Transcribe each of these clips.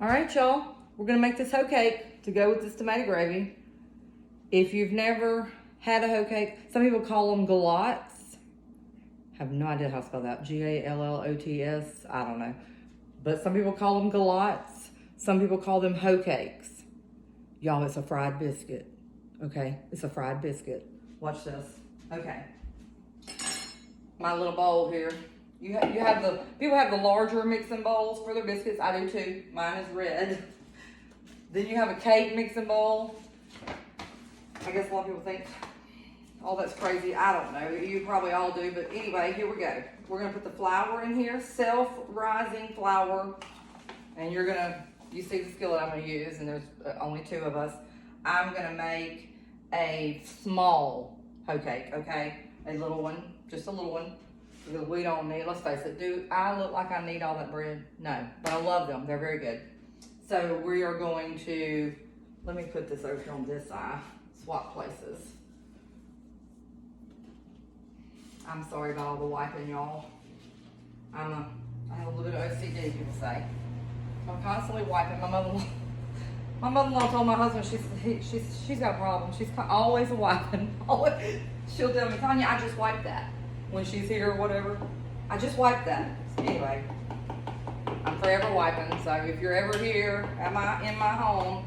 All right, y'all. We're gonna make this hoe cake to go with this tomato gravy. If you've never had a hoe cake, some people call them galots. Have no idea how to spell that. Gallots. I don't know. But some people call them galots. Some people call them hoe cakes. Y'all, it's a fried biscuit. Okay, it's a fried biscuit. Watch this. Okay. My little bowl here. People have the larger mixing bowls for their biscuits. I do too. Mine is red. Then you have a cake mixing bowl. I guess a lot of people think, oh, that's crazy. I don't know. You probably all do. But anyway, here we go. We're going to put the flour in here, self-rising flour. And you see the skillet I'm going to use, and there's only two of us. I'm going to make a small hoe cake, okay? A little one, just a little one. Because we don't need, let's face it, do I look like I need all that bread? No, but I love them. They're very good. So we are going to, let me put this over here on this side. Swap places. I'm sorry about all the wiping, y'all. I have a little bit of OCD, people say. I'm constantly wiping. My mother-in-law told my husband she's got a problem. She's always wiping. Always. She'll tell me, Tanya, I just wiped that when she's here or whatever. I just wiped that. Anyway, I'm forever wiping. So if you're ever here in my home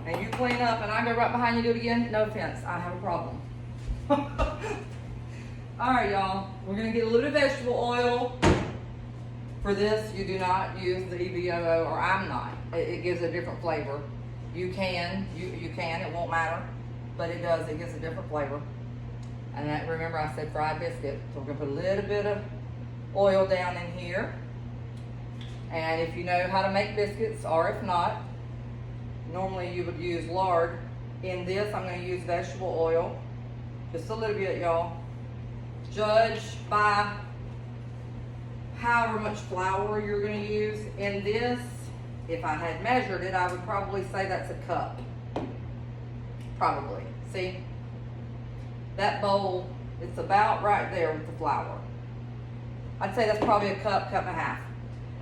and you clean up and I go right behind you do it again, no offense, I have a problem. All right, y'all. We're gonna get a little vegetable oil. For this, you do not use the EVOO, or I'm not. It gives a different flavor. You can, it won't matter, but it does, it gives a different flavor. And that, remember I said fried biscuit, so we're gonna put a little bit of oil down in here. And if you know how to make biscuits, or if not, normally you would use lard. In this, I'm gonna use vegetable oil, just a little bit, y'all. Judge by however much flour you're going to use. In this, if I had measured it, I would probably say that's a cup. Probably. See? That bowl, it's about right there with the flour. I'd say that's probably a cup and a half.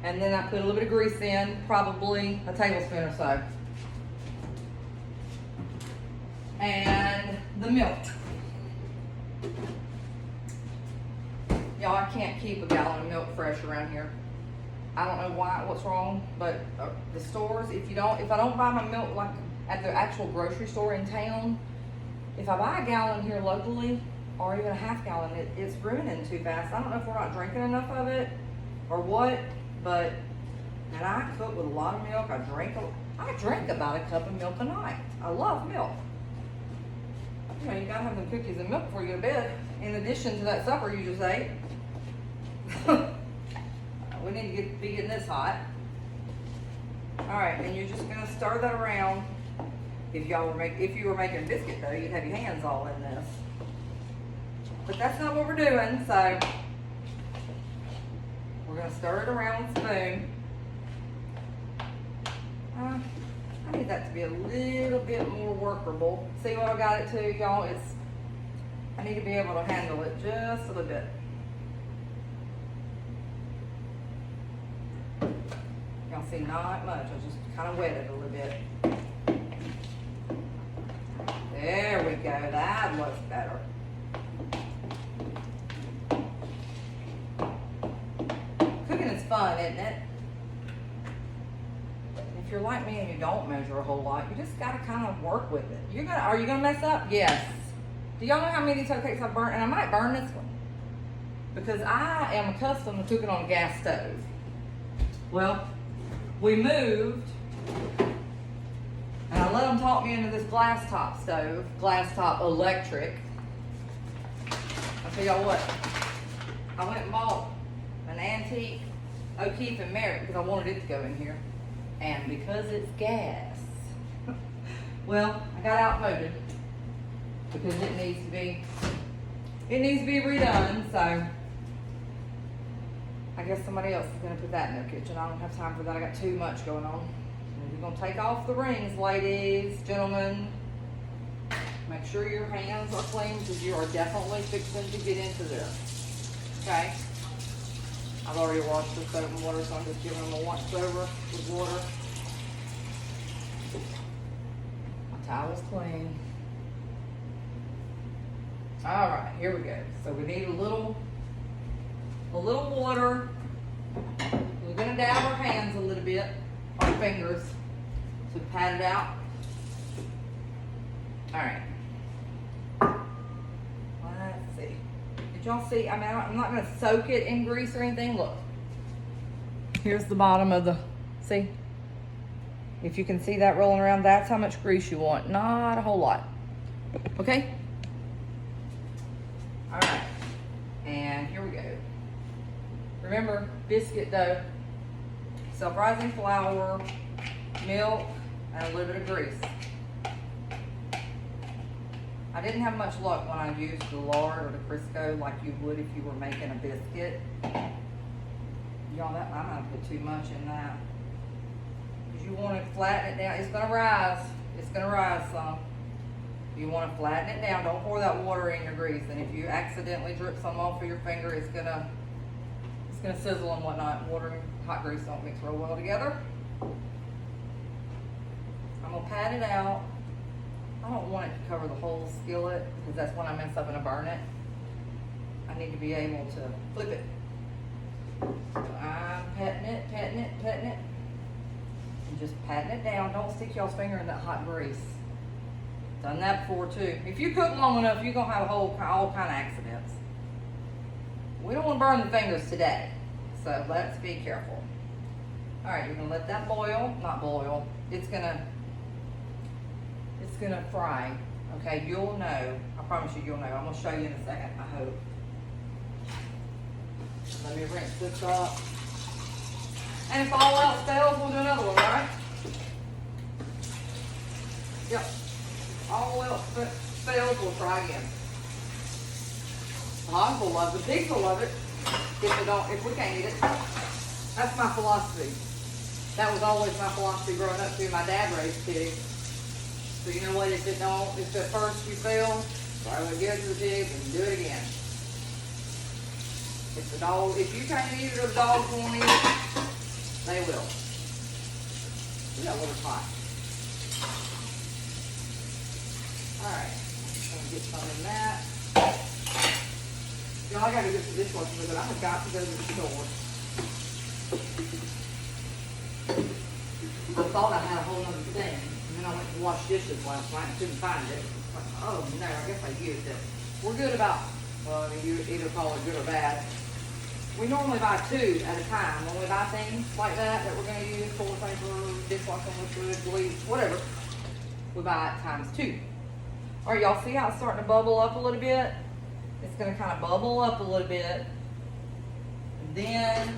And then I put a little bit of grease in, probably a tablespoon or so. And the milk. Y'all, I can't keep a gallon of milk fresh around here. I don't know what's wrong, but the stores, if I don't buy my milk like at the actual grocery store in town, if I buy a gallon here locally, or even a half gallon, it's ruining too fast. I don't know if we're not drinking enough of it or what, but, and I cook with a lot of milk. I drink about a cup of milk a night. I love milk. You know, you gotta have them cookies and milk before you go to bed, in addition to that supper you just ate. We need to be getting this hot. All right, and you're just gonna stir that around. If you were making biscuit dough, you'd have your hands all in this. But that's not what we're doing, so we're gonna stir it around with a spoon. I need that to be a little bit more workable. See what I got it to, y'all? I need to be able to handle it just a little bit. Y'all see, not much. I just kind of wet it a little bit. There we go. That looks better. Cooking is fun, isn't it? If you're like me and you don't measure a whole lot, you just got to kind of work with it. Are you gonna mess up? Yes. Do y'all know how many of these hoe cakes I've burnt? And I might burn this one because I am accustomed to cooking on a gas stove. Well, we moved, and I let them talk me into this glass top stove, glass top electric. I'll tell y'all what, I went and bought an antique Hoecake and Merritt because I wanted it to go in here. And because it's gas, well, I got outvoted because it needs to be redone, so I guess somebody else is gonna put that in their kitchen. I don't have time for that. I got too much going on. And you're gonna take off the rings, ladies, gentlemen. Make sure your hands are clean because you are definitely fixing to get into this. Okay? I've already washed the soap and water, so I'm just giving them a once over with water. My towel's clean. All right, here we go. So we need a little water. We're gonna dab our hands a little bit, our fingers, to pat it out. All right. Let's see. Did y'all see? I mean, I'm not gonna soak it in grease or anything. Look. Here's the bottom of the, see? If you can see that rolling around, that's how much grease you want. Not a whole lot. Okay? All right. And here we go. Remember, biscuit dough, self-rising flour, milk, and a little bit of grease. I didn't have much luck when I used the lard or the Crisco like you would if you were making a biscuit. Y'all, that I might put too much in that. Because you want to flatten it down. It's gonna rise. It's gonna rise some. You want to flatten it down. Don't pour that water in your grease. And if you accidentally drip some off of your finger, it's gonna sizzle and whatnot. Water and hot grease don't mix real well together. I'm gonna pat it out. I don't want it to cover the whole skillet because that's when I mess up and I burn it. I need to be able to flip it. So I'm patting it, and just patting it down. Don't stick y'all's finger in that hot grease. Done that before too. If you cook long enough, you're gonna have all kind of accidents. We don't want to burn the fingers today, so let's be careful. All right, you're gonna let that boil. Not boil. It's gonna fry. Okay, you'll know. I promise you, you'll know. I'm gonna show you in a second. I hope. Let me rinse this up. And if all else fails, we'll do another one, right? Yep. All else fails, we'll try again. The hogs will love it. The pigs will love it. If we can't eat it. That's my philosophy. That was always my philosophy growing up too. My dad raised pigs. So you know what? If at first you fail, try to give it to the pigs and do it again. If you can't eat it or the dogs won't eat it, they will. See, that water's hot. Alright, I'm gonna get some in that. You know, I gotta get the dishwasher with it. I forgot to go to the store. I thought I had a whole other thing. And then I went to wash dishes last night and couldn't find it. Like, oh no, I guess I used it. We're good about, well, I mean, you either call it good or bad. We normally buy 2 at a time. When we buy things like that we're going to use, toilet paper, dishwashing liquid, bleach, whatever, we buy it times 2. All right, y'all see how it's starting to bubble up a little bit? It's going to kind of bubble up a little bit. And then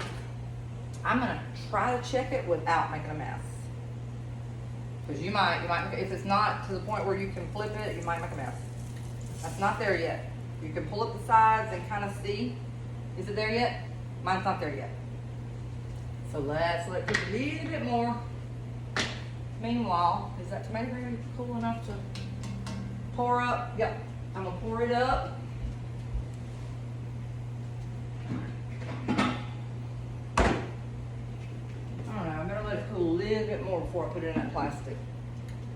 I'm going to try to check it without making a mess. Because you might, if it's not to the point where you can flip it, you might make a mess. That's not there yet. You can pull up the sides and kind of see. Is it there yet? Mine's not there yet. So let's let it cook a little bit more. Meanwhile, is that tomato gravy cool enough to pour up? Yep. I'm gonna pour it up. I don't know, I'm gonna let it cool a little bit more before I put it in that plastic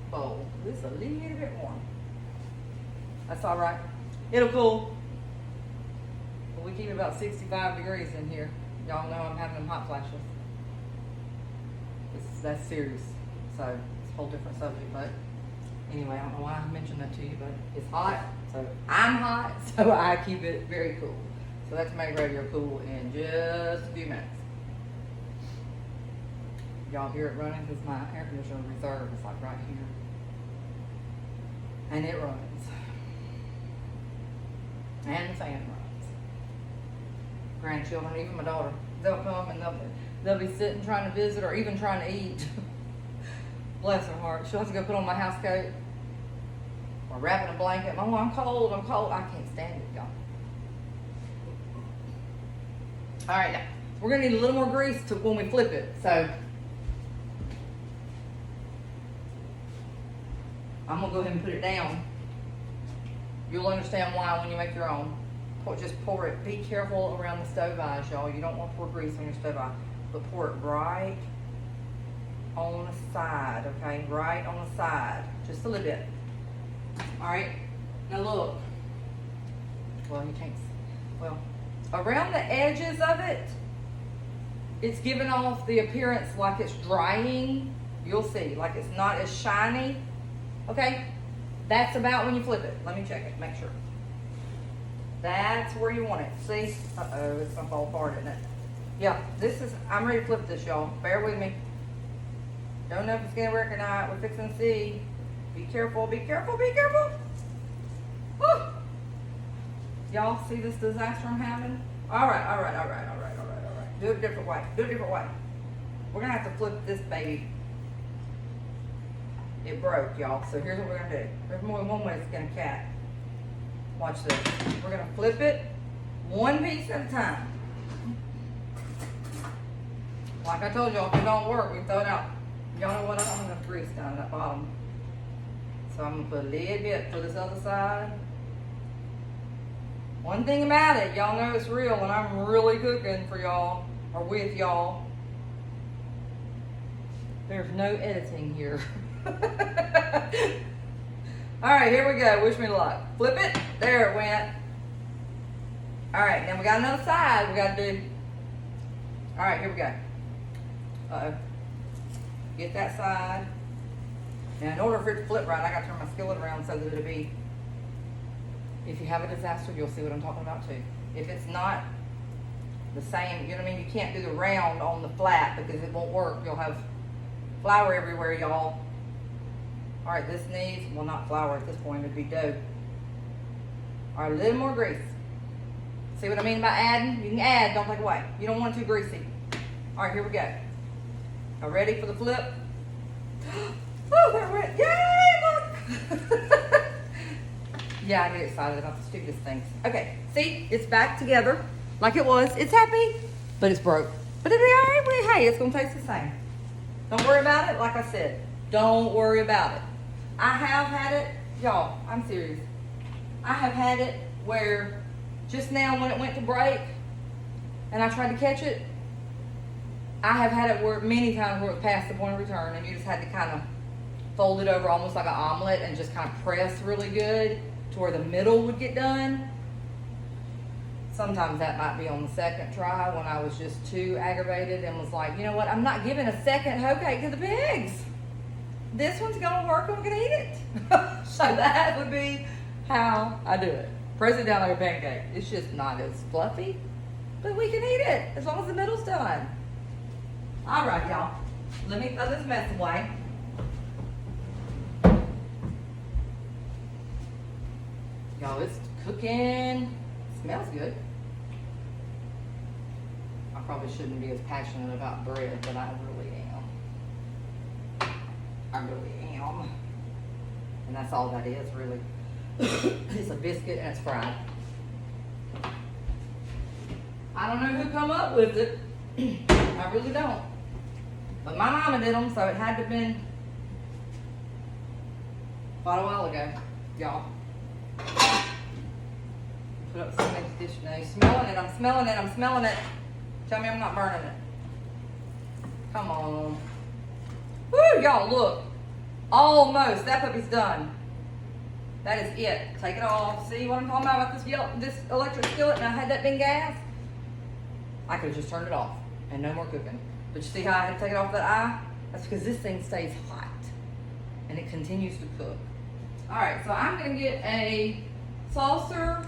bowl. This a little bit warm. That's all right. It'll cool. We keep it about 65 degrees in here. Y'all know I'm having them hot flashes. That's serious. So it's a whole different subject. But anyway, I don't know why I mentioned that to you, but it's hot. So I'm hot, so I keep it very cool. So that tomato gravy will cool in just a few minutes. Y'all hear it running because my air conditioner reserve is like right here. And it runs. And the fan runs. Grandchildren, even my daughter, they'll come and they'll be sitting trying to visit or even trying to eat. Bless her heart. She'll have to go put on my house coat or wrap in a blanket. Mom, I'm cold. I can't stand it, y'all. All right, now we're gonna need a little more grease to when we flip it. So I'm gonna go ahead and put it down. You'll understand why when you make your own. Just pour it. Be careful around the stove eyes, y'all. You don't want to pour grease on your stove eye, but pour it right on the side, okay? Right on the side, just a little bit. All right, now look. Well, you can't, well, around the edges of it, it's giving off the appearance like it's drying. You'll see, like it's not as shiny, okay? That's about when you flip it. Let me check it, make sure. That's where you want it. See? Uh-oh, it's gonna fall apart, isn't it? Yeah, this is, I'm ready to flip this, y'all. Bear with me. Don't know if it's gonna work or not. We're fixing to see. Be careful, be careful, be careful. Woo! Y'all see this disaster I'm having? All right, all right, all right, all right, all right, all right. Do it a different way, do it a different way. We're gonna have to flip this baby. It broke, y'all, so here's what we're gonna do. There's more than one way to skin a cat. Watch this. We're gonna flip it one piece at a time. Like I told y'all, if it don't work, we throw it out. Y'all know what? I don't have enough grease down at that bottom. So I'm gonna put a little bit for this other side. One thing about it, y'all know it's real when I'm really cooking for y'all, or with y'all. There's no editing here. All right, here we go. Wish me luck. Flip it. There it went. All right, now we got another side we got to do. All right, here we go. Uh-oh. Get that side. Now, in order for it to flip right, I got to turn my skillet around so that it'll be, if you have a disaster, you'll see what I'm talking about too. If it's not the same, you know what I mean? You can't do the round on the flat because it won't work. You'll have flour everywhere, y'all. All right, this needs, well, not flour at this point, it'd be dough. All right, a little more grease. See what I mean by adding? You can add, don't take away. You don't want it too greasy. All right, here we go. Are ready for the flip? Oh, that went, yay, look! Yeah, I get excited about the stupidest things. Okay, see, it's back together like it was. It's happy, but it's broke. But it'll be all right, but hey, it's gonna taste the same. Don't worry about it, like I said. Don't worry about it. I have had it, y'all, I'm serious. I have had it where just now when it went to break and I tried to catch it, I have had it where many times where it passed the point of return and you just had to kind of fold it over almost like an omelet and just kind of press really good to where the middle would get done. Sometimes that might be on the second try when I was just too aggravated and was like, you know what, I'm not giving a second hoe cake to the pigs. This one's gonna work, I'm gonna eat it. So that would be how I do it. Press it down like a pancake. It's just not as fluffy, but we can eat it as long as the middle's done. All right, y'all. Let me throw this mess away. Y'all, it's cooking. Smells good. I probably shouldn't be as passionate about bread, but I really am. I really am. And that's all that is, really. It's a biscuit and it's fried. I don't know who come up with it. I really don't. But my mama did them, so it had to have been quite a while ago, y'all. Put up some next dish now. Smelling it, I'm smelling it, I'm smelling it. Tell me I'm not burning it. Come on. Woo, y'all, look. Almost, that puppy's done. That is it. Take it off. See what I'm talking about this electric skillet? And I had that been gas. I could have just turned it off and no more cooking. But you see how I had to take it off that eye? That's because this thing stays hot and it continues to cook. All right, so I'm gonna get a saucer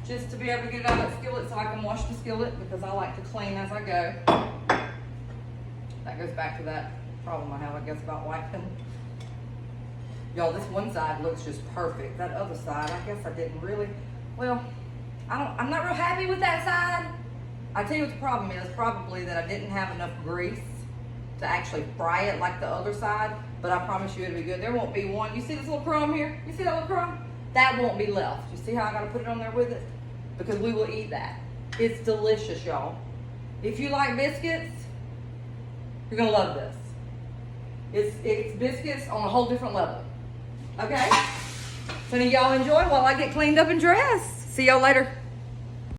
just to be able to get it out of that skillet so I can wash the skillet because I like to clean as I go. That goes back to that problem I have, I guess, about wiping. Y'all, this one side looks just perfect. That other side, I guess I didn't really, well, I'm not real happy with that side. I tell you what the problem is, probably that I didn't have enough grease to actually fry it like the other side, but I promise you it'll be good. There won't be one, you see this little crumb here? You see that little crumb? That won't be left. You see how I gotta put it on there with it? Because we will eat that. It's delicious, y'all. If you like biscuits, you're gonna love this. It's biscuits on a whole different level. Okay? So now y'all enjoy while I get cleaned up and dressed. See y'all later.